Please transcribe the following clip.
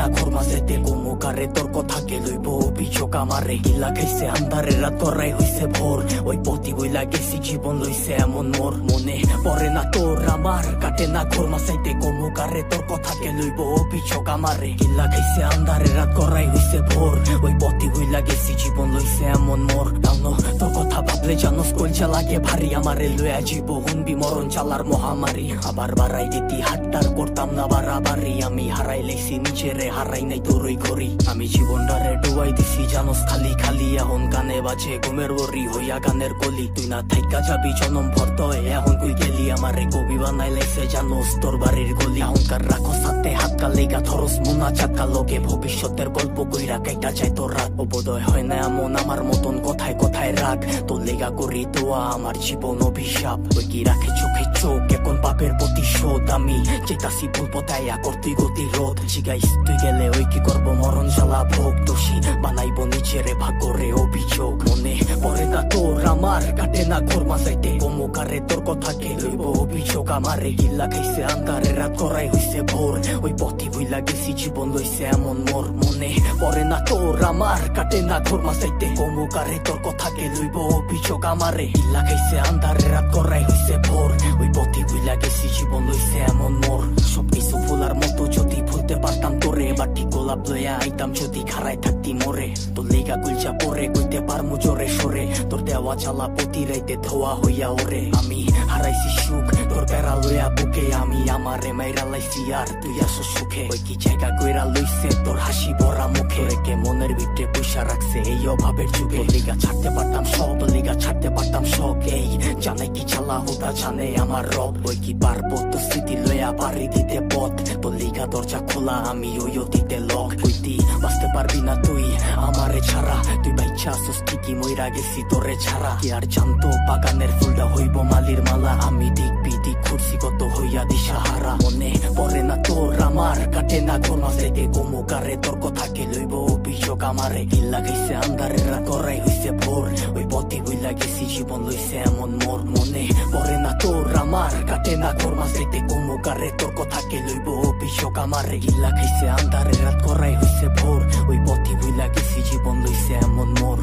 না ঘর মাঝেতে কুমুকারে তোর কথাকে লইব অভিযোগ আমারে গিলা খাইছে আন্ধারে রাত করাই হইছে ভোর ওই পতি বইলা গেছি জীবন লইছে এমন মোর মনে পরে না তোর আমার কাটে না ঘর মাঝাইতে কুমুকারে তোর কথাকে লইব অভিযোগ আমারে গিলা খাইছে আন্ধারে রাত করাই হইছে ভোর ওই পতি বইলা গেছি জীবন লইছে এমন মোর নাও তোর কথা ভাবলে জানোস কলজা লাগে ভারী আমারে লইয়া জীব হুনবি মরণ চালার মহামারী আবার বাড়াই দিতি হাট্টার করতাম না বাড়াবাড়ি আমি হারাই লেছি নিজেরে হারাই নাই তোরই ঘড়ি আমি জীবনটারে ডুবাই দিছি জানোস খালি খালি এখন গানে বাজে ঘুমের ওরি হইয়া গানের কলি তুই না থাইকা যাবি জনম ভর্ত এখন কই গেলি আমারে কবি বানাই লাইছে জানোস তোর বাড়ির গলি অহংকার রাখো সাথে হাত কালেগা থরস মুনা চাকা লোকে ভবিষ্যতের গল্প কইরা কাইটা যায় তোর রাত বোধয় হয় না এমন আমার মতন কথায় কথায় রাগ তোর লেগা করি দোয়া আমার জীবন অভিশাপ ওই কি রাখে চোখে চোখ এখন পাপের প্রতিশোধ আমি চেতাসি ভুল পতাইয়া করতুই গতি রোধ জিগাইস তুই গেলে ওই কি করবো মরণ জ্বালা ভোগ দোষী বানাইব নিজেরে ভাগরে অভিযোগ মনে পরে না তোর আমার কাটে না ঘর মাঝাইতে কমুকারে তোর কথাকে লইব অভিযোগ আমারে গিল্লা খাইছে আন্ধারে রাত করাই হইছে ভোর ওই পথি বইলা গেছি জীবন লইছে এমন মোর মনে পরে না তোর আমার কাটে না ঘর মাঝাইতে কমুকারে তোর কথাকে লইব অভিযোগ আমারে গিল্লা খাইছে আন্ধারে রাত করাই হইছে ভোর ওই পথি বইলা গেছি জীবন লইছে এমন মোর সবকিছু ফুলার মতো যদি ভুলতে পারতাম তোরে বাটি গোলাপ লইয়া আইতাম যদি খারাই থাকতি মোরে তোর লেগা গুলচা পরে কইতে পারমু জোরে সরে তোর দেওয়া চালা প্রতি রাইতে ধোয়া হইয়া ওরে আমি হারাইছি সুখ তোর বেড়া লইয়া বুকে আমি আমারে মাইরা লাইছি আর তুই আসো সুখে ওই কি জায়গা কইরা লইছে তোর হাসি ভরা মুখে রেখে মনের ভিতরে পয়সা রাখছে এই অভাবের যুগে লিগা ছাড়তে পারতাম সব লিগা ছাড়তে পারতাম শখ এই জানে কি চালা হোতা জানে আমার রব ওই কি পারবো তো স্মৃতি লইয়া পারি দিতে পথ তোর লিগা দরজা খোলা আমি ওই অতীতে লক কইতি বাঁচতে পারবি না তুই আমারে ছাড়া তুই বাইচ্ছা আসস ঠিকই মইরা গেছি তোরে ছাড়া কি আর জানতো বাগানের ফুলটা হইব মালির মালা আমি দিক বিদিক ঘুরছি কত হইয়া দিশাহারা মনে পরে না তোর আমার কাটে না ঘর মাঝাইতে কমুকারে তোর কথাকে লইব অভিযোগ আমারে গিল্লা খাইছে আন্ধারে রাত করাই হইছে ভোর ওই পথে বইলা গেছি জীবন লইছে এমন মোর মনে পরে না তোর আমার কাটে না ঘর মাঝাইতে কমুকারে তোর কথাকে লইব অভিযোগ আমারে গিল্লা খাইছে আন্ধারে রাত করাই হইছে ভোর ওই পথে বইলা গেছি জীবন লইছে এমন মোর।